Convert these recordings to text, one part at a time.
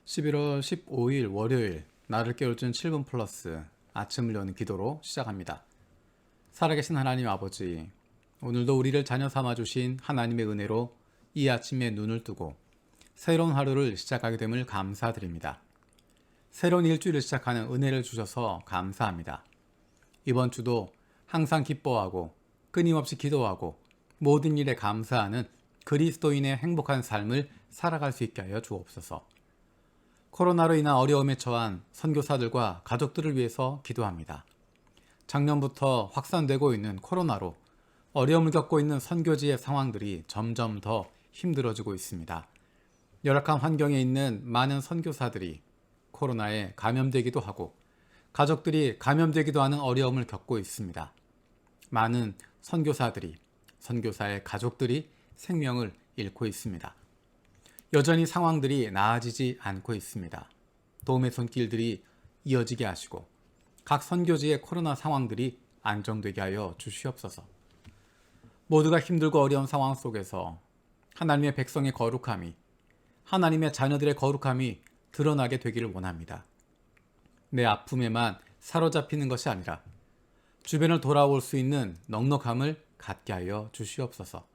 11월 15일 월요일 나를 깨울준 7분 플러스 아침을 여는 기도로 시작합니다. 살아계신 하나님 아버지, 오늘도 우리를 자녀 삼아 주신 하나님의 은혜로 이 아침에 눈을 뜨고 새로운 하루를 시작하게 됨을 감사드립니다. 새로운 일주일을 시작하는 은혜를 주셔서 감사합니다. 이번 주도 항상 기뻐하고 끊임없이 기도하고 모든 일에 감사하는 그리스도인의 행복한 삶을 살아갈 수 있게 하여 주옵소서. 코로나로 인한 어려움에 처한 선교사들과 가족들을 위해서 기도합니다. 작년부터 확산되고 있는 코로나로 어려움을 겪고 있는 선교지의 상황들이 점점 더 힘들어지고 있습니다. 열악한 환경에 있는 많은 선교사들이 코로나에 감염되기도 하고 가족들이 감염되기도 하는 어려움을 겪고 있습니다. 많은 선교사들이, 선교사의 가족들이 생명을 잃고 있습니다. 여전히 상황들이 나아지지 않고 있습니다. 도움의 손길들이 이어지게 하시고 각 선교지의 코로나 상황들이 안정되게 하여 주시옵소서. 모두가 힘들고 어려운 상황 속에서 하나님의 백성의 거룩함이, 하나님의 자녀들의 거룩함이 드러나게 되기를 원합니다. 내 아픔에만 사로잡히는 것이 아니라 주변을 돌아올 수 있는 넉넉함을 갖게 하여 주시옵소서.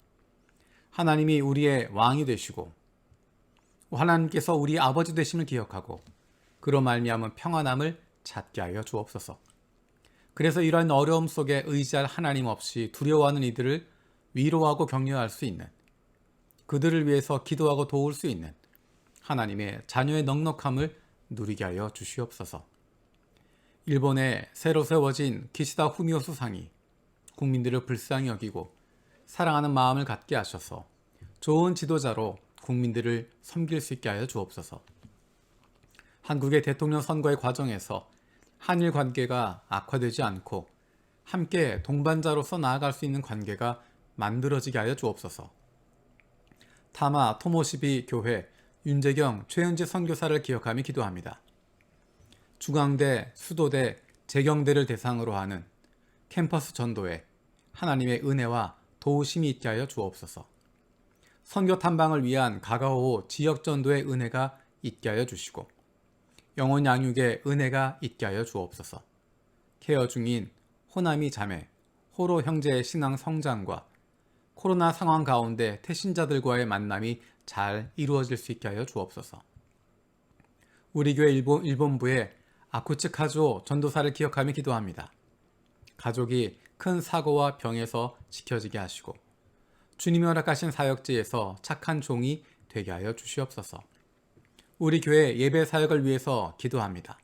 하나님이 우리의 왕이 되시고 하나님께서 우리 아버지 되심을 기억하고 그로 말미암은 평안함을 찾게 하여 주옵소서. 그래서 이러한 어려움 속에 의지할 하나님 없이 두려워하는 이들을 위로하고 격려할 수 있는, 그들을 위해서 기도하고 도울 수 있는 하나님의 자녀의 넉넉함을 누리게 하여 주시옵소서. 일본에 새로 세워진 기시다 후미오 수상이 국민들을 불쌍히 여기고 사랑하는 마음을 갖게 하셔서 좋은 지도자로 국민들을 섬길 수 있게 하여 주옵소서. 한국의 대통령 선거의 과정에서 한일 관계가 악화되지 않고 함께 동반자로서 나아갈 수 있는 관계가 만들어지게 하여 주옵소서. 타마 토모시비 교회 윤재경 최은지 선교사를 기억하며 기도합니다. 중앙대, 수도대, 재경대를 대상으로 하는 캠퍼스 전도에 하나님의 은혜와 도우심이 있게 하여 주옵소서. 선교 탐방을 위한 가가오 지역 전도의 은혜가 있게 하여 주시고 영혼 양육의 은혜가 있게 하여 주옵소서. 케어 중인 호남이 자매, 호로 형제의 신앙 성장과 코로나 상황 가운데 태신자들과의 만남이 잘 이루어질 수 있게 하여 주옵소서. 우리 교회 일본부의 아쿠츠 카즈오 전도사를 기억하며 기도합니다. 가족이 큰 사고와 병에서 지켜지게 하시고 주님이 허락하신 사역지에서 착한 종이 되게 하여 주시옵소서. 우리 교회 예배 사역을 위해서 기도합니다.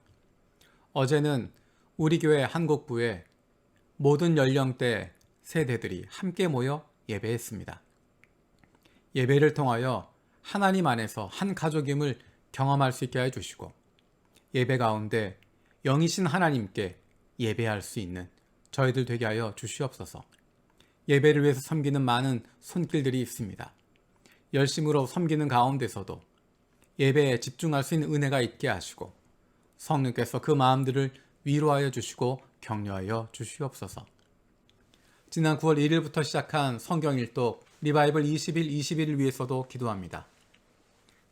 어제는 우리 교회 한국부에 모든 연령대 세대들이 함께 모여 예배했습니다. 예배를 통하여 하나님 안에서 한 가족임을 경험할 수 있게 해주시고 예배 가운데 영이신 하나님께 예배할 수 있는 저희들 되게 하여 주시옵소서. 예배를 위해서 섬기는 많은 손길들이 있습니다. 열심으로 섬기는 가운데서도 예배에 집중할 수 있는 은혜가 있게 하시고 성령께서 그 마음들을 위로하여 주시고 격려하여 주시옵소서. 지난 9월 1일부터 시작한 성경일독 리바이벌 20일 21을 위해서도 기도합니다.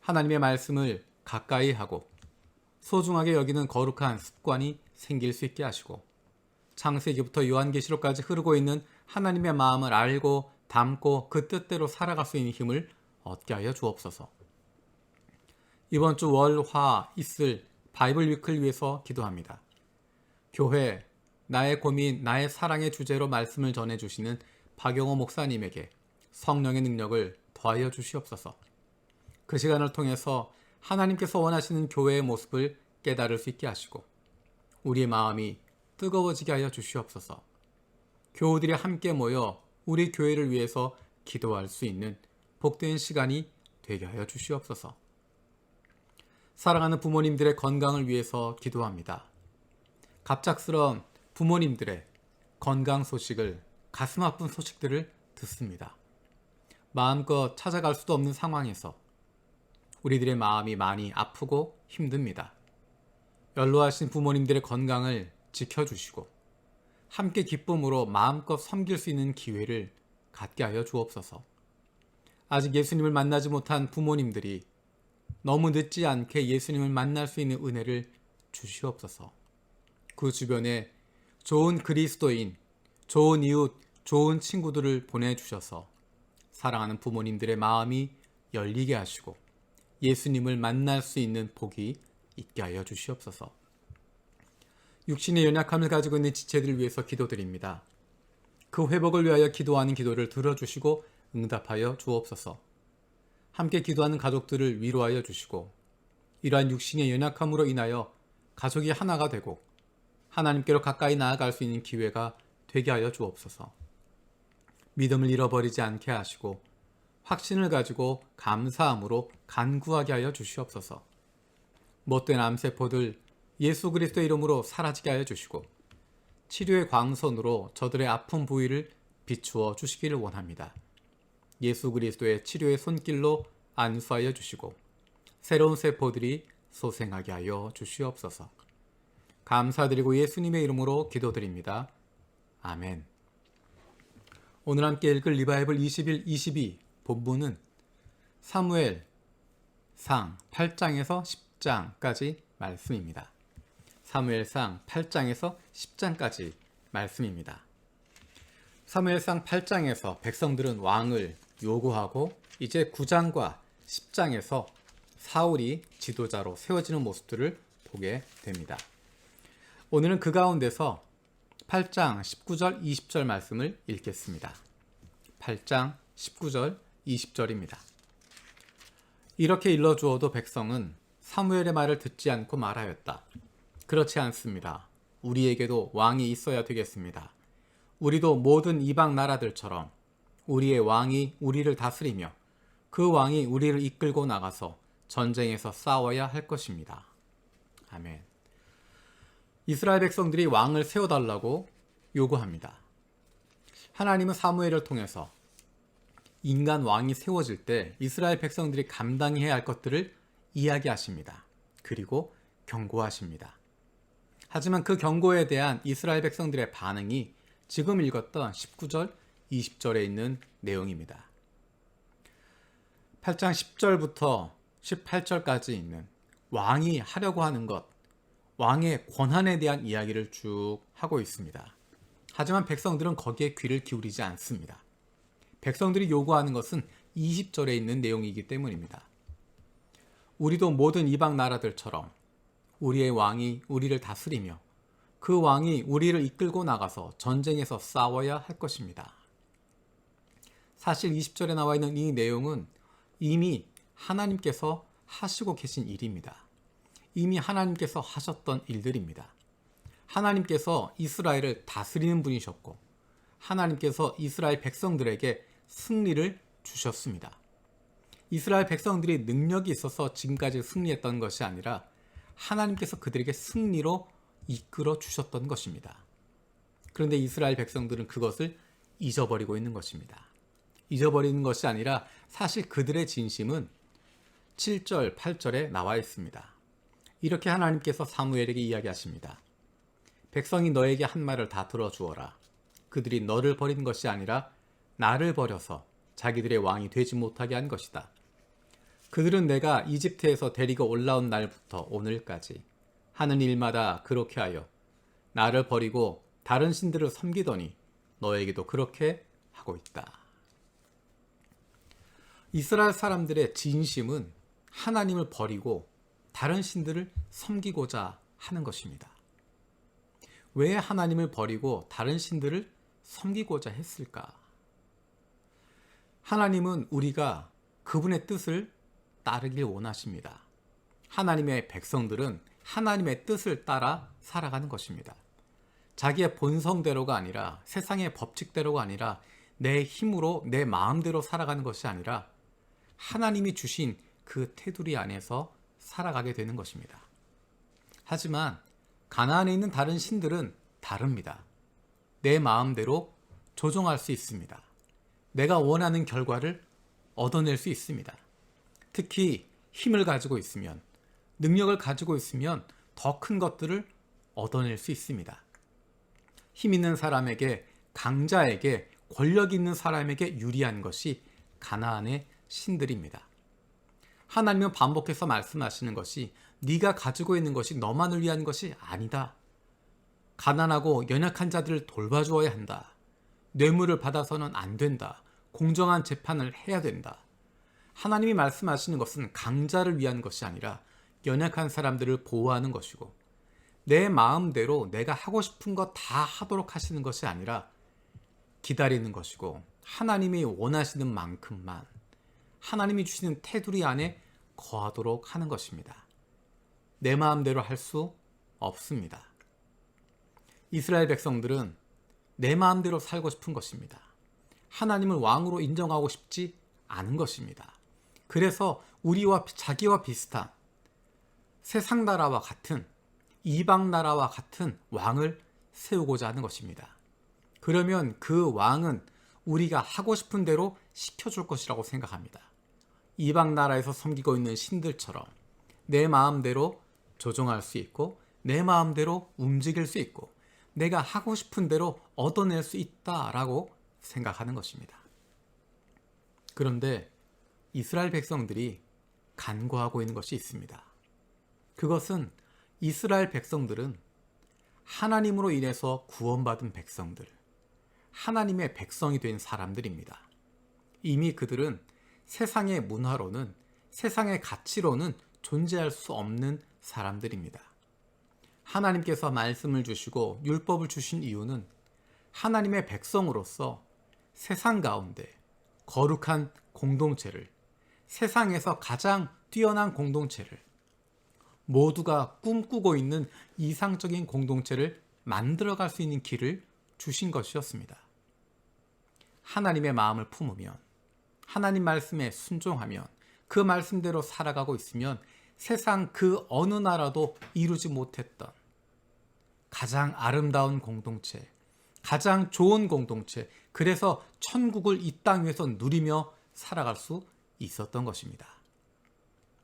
하나님의 말씀을 가까이 하고 소중하게 여기는 거룩한 습관이 생길 수 있게 하시고 창세기부터 요한계시록까지 흐르고 있는 하나님의 마음을 알고 담고 그 뜻대로 살아갈 수 있는 힘을 얻게 하여 주옵소서. 이번 주 월, 화 있을 바이블 위크를 위해서 기도합니다. 교회, 나의 고민, 나의 사랑의 주제로 말씀을 전해주시는 박영호 목사님에게 성령의 능력을 더하여 주시옵소서. 그 시간을 통해서 하나님께서 원하시는 교회의 모습을 깨달을 수 있게 하시고 우리의 마음이 뜨거워지게 하여 주시옵소서. 교우들이 함께 모여 우리 교회를 위해서 기도할 수 있는 복된 시간이 되게 하여 주시옵소서. 사랑하는 부모님들의 건강을 위해서 기도합니다. 갑작스러운 부모님들의 건강 소식을, 가슴 아픈 소식들을 듣습니다. 마음껏 찾아갈 수도 없는 상황에서 우리들의 마음이 많이 아프고 힘듭니다. 연로하신 부모님들의 건강을 지켜주시고 함께 기쁨으로 마음껏 섬길 수 있는 기회를 갖게 하여 주옵소서. 아직 예수님을 만나지 못한 부모님들이 너무 늦지 않게 예수님을 만날 수 있는 은혜를 주시옵소서. 그 주변에 좋은 그리스도인, 좋은 이웃, 좋은 친구들을 보내주셔서 사랑하는 부모님들의 마음이 열리게 하시고 예수님을 만날 수 있는 복이 있게 하여 주시옵소서. 육신의 연약함을 가지고 있는 지체들을 위해서 기도드립니다. 그 회복을 위하여 기도하는 기도를 들어주시고 응답하여 주옵소서. 함께 기도하는 가족들을 위로하여 주시고 이러한 육신의 연약함으로 인하여 가족이 하나가 되고 하나님께로 가까이 나아갈 수 있는 기회가 되게 하여 주옵소서. 믿음을 잃어버리지 않게 하시고 확신을 가지고 감사함으로 간구하게 하여 주시옵소서. 못된 암세포들 예수 그리스도의 이름으로 사라지게 하여 주시고 치료의 광선으로 저들의 아픈 부위를 비추어 주시기를 원합니다. 예수 그리스도의 치료의 손길로 안수하여 주시고 새로운 세포들이 소생하게 하여 주시옵소서. 감사드리고 예수님의 이름으로 기도드립니다. 아멘. 오늘 함께 읽을 리바이블 21, 22 본문은 사무엘상 8장에서 10장까지 말씀입니다. 사무엘상 8장에서 10장까지 말씀입니다. 사무엘상 8장에서 백성들은 왕을 요구하고 이제 9장과 10장에서 사울이 지도자로 세워지는 모습들을 보게 됩니다. 오늘은 그 가운데서 8장 19절 20절 말씀을 읽겠습니다. 8장 19절 20절입니다. 이렇게 일러주어도 백성은 사무엘의 말을 듣지 않고 말하였다. 그렇지 않습니다. 우리에게도 왕이 있어야 되겠습니다. 우리도 모든 이방 나라들처럼 우리의 왕이 우리를 다스리며 그 왕이 우리를 이끌고 나가서 전쟁에서 싸워야 할 것입니다. 아멘. 이스라엘 백성들이 왕을 세워달라고 요구합니다. 하나님은 사무엘을 통해서 인간 왕이 세워질 때 이스라엘 백성들이 감당해야 할 것들을 이야기하십니다. 그리고 경고하십니다. 하지만 그 경고에 대한 이스라엘 백성들의 반응이 지금 읽었던 19절, 20절에 있는 내용입니다. 8장 10절부터 18절까지 있는 왕이 하려고 하는 것, 왕의 권한에 대한 이야기를 쭉 하고 있습니다. 하지만 백성들은 거기에 귀를 기울이지 않습니다. 백성들이 요구하는 것은 20절에 있는 내용이기 때문입니다. 우리도 모든 이방 나라들처럼 우리의 왕이 우리를 다스리며 그 왕이 우리를 이끌고 나가서 전쟁에서 싸워야 할 것입니다. 사실 20절에 나와 있는 이 내용은 이미 하나님께서 하시고 계신 일입니다. 이미 하나님께서 하셨던 일들입니다. 하나님께서 이스라엘을 다스리는 분이셨고 하나님께서 이스라엘 백성들에게 승리를 주셨습니다. 이스라엘 백성들이 능력이 있어서 지금까지 승리했던 것이 아니라 하나님께서 그들에게 승리로 이끌어 주셨던 것입니다. 그런데 이스라엘 백성들은 그것을 잊어버리고 있는 것입니다. 잊어버리는 것이 아니라 사실 그들의 진심은 7절, 8절에 나와 있습니다. 이렇게 하나님께서 사무엘에게 이야기하십니다. 백성이 너에게 한 말을 다 들어주어라. 그들이 너를 버린 것이 아니라 나를 버려서 자기들의 왕이 되지 못하게 한 것이다. 그들은 내가 이집트에서 데리고 올라온 날부터 오늘까지 하는 일마다 그렇게 하여 나를 버리고 다른 신들을 섬기더니 너에게도 그렇게 하고 있다. 이스라엘 사람들의 진심은 하나님을 버리고 다른 신들을 섬기고자 하는 것입니다. 왜 하나님을 버리고 다른 신들을 섬기고자 했을까? 하나님은 우리가 그분의 뜻을 따르길 원하십니다. 하나님의 백성들은 하나님의 뜻을 따라 살아가는 것입니다. 자기의 본성대로가 아니라 세상의 법칙대로가 아니라 내 힘으로 내 마음대로 살아가는 것이 아니라 하나님이 주신 그 테두리 안에서 살아가게 되는 것입니다. 하지만 가나안에 있는 다른 신들은 다릅니다. 내 마음대로 조종할 수 있습니다. 내가 원하는 결과를 얻어낼 수 있습니다. 특히 힘을 가지고 있으면, 능력을 가지고 있으면 더 큰 것들을 얻어낼 수 있습니다. 힘 있는 사람에게, 강자에게, 권력 있는 사람에게 유리한 것이 가나안의 신들입니다. 하나님은 반복해서 말씀하시는 것이 네가 가지고 있는 것이 너만을 위한 것이 아니다. 가난하고 연약한 자들을 돌봐주어야 한다. 뇌물을 받아서는 안 된다. 공정한 재판을 해야 된다. 하나님이 말씀하시는 것은 강자를 위한 것이 아니라 연약한 사람들을 보호하는 것이고, 내 마음대로 내가 하고 싶은 것 다 하도록 하시는 것이 아니라 기다리는 것이고, 하나님이 원하시는 만큼만 하나님이 주시는 테두리 안에 거하도록 하는 것입니다. 내 마음대로 할 수 없습니다. 이스라엘 백성들은 내 마음대로 살고 싶은 것입니다. 하나님을 왕으로 인정하고 싶지 않은 것입니다. 그래서 자기와 비슷한 세상 나라와 같은 이방 나라와 같은 왕을 세우고자 하는 것입니다. 그러면 그 왕은 우리가 하고 싶은 대로 시켜줄 것이라고 생각합니다. 이방 나라에서 섬기고 있는 신들처럼 내 마음대로 조종할 수 있고, 내 마음대로 움직일 수 있고, 내가 하고 싶은 대로 얻어낼 수 있다라고 생각하는 것입니다. 그런데 이스라엘 백성들이 간과하고 있는 것이 있습니다. 그것은 이스라엘 백성들은 하나님으로 인해서 구원받은 백성들, 하나님의 백성이 된 사람들입니다. 이미 그들은 세상의 문화로는, 세상의 가치로는 존재할 수 없는 사람들입니다. 하나님께서 말씀을 주시고 율법을 주신 이유는 하나님의 백성으로서 세상 가운데 거룩한 공동체를, 세상에서 가장 뛰어난 공동체를, 모두가 꿈꾸고 있는 이상적인 공동체를 만들어갈 수 있는 길을 주신 것이었습니다. 하나님의 마음을 품으면, 하나님 말씀에 순종하면, 그 말씀대로 살아가고 있으면 세상 그 어느 나라도 이루지 못했던 가장 아름다운 공동체, 가장 좋은 공동체, 그래서 천국을 이 땅 위에서 누리며 살아갈 수 있었던 것입니다.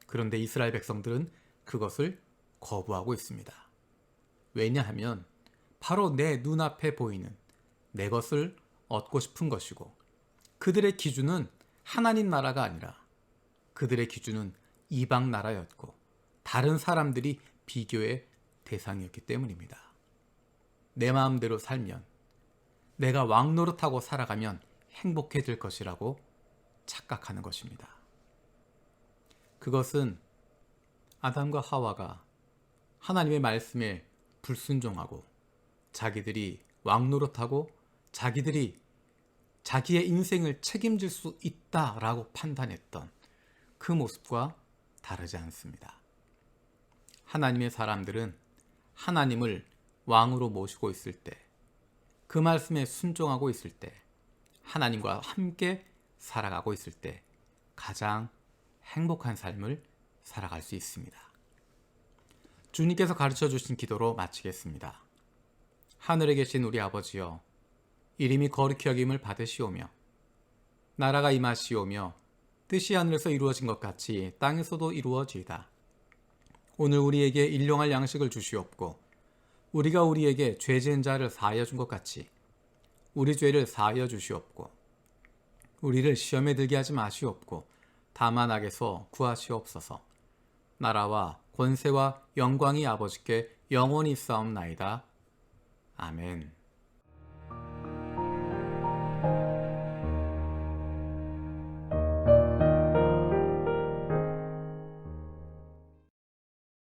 그런데 이스라엘 백성들은 그것을 거부하고 있습니다. 왜냐하면 바로 내 눈앞에 보이는 내 것을 얻고 싶은 것이고, 그들의 기준은 하나님 나라가 아니라 그들의 기준은 이방 나라였고, 다른 사람들이 비교의 대상이었기 때문입니다. 내 마음대로 살면, 내가 왕 노릇하고 살아가면 행복해질 것이라고 착각하는 것입니다. 그것은 아담과 하와가 하나님의 말씀에 불순종하고 자기들이 왕 노릇하고 자기들이 자기의 인생을 책임질 수 있다라고 판단했던 그 모습과 다르지 않습니다. 하나님의 사람들은 하나님을 왕으로 모시고 있을 때, 그 말씀에 순종하고 있을 때, 하나님과 함께 살아가고 있을 때 가장 행복한 삶을 살아갈 수 있습니다. 주님께서 가르쳐 주신 기도로 마치겠습니다. 하늘에 계신 우리 아버지여, 이름이 거룩히 여김을 받으시오며 나라가 임하시오며 뜻이 하늘에서 이루어진 것 같이 땅에서도 이루어지이다. 오늘 우리에게 일용할 양식을 주시옵고, 우리가 우리에게 죄 지은 자를 사하여 준 것 같이 우리 죄를 사하여 주시옵고, 우리를 시험에 들게 하지 마시옵고 다만 악에서 구하시옵소서. 나라와 권세와 영광이 아버지께 영원히 있사옵나이다. 아멘.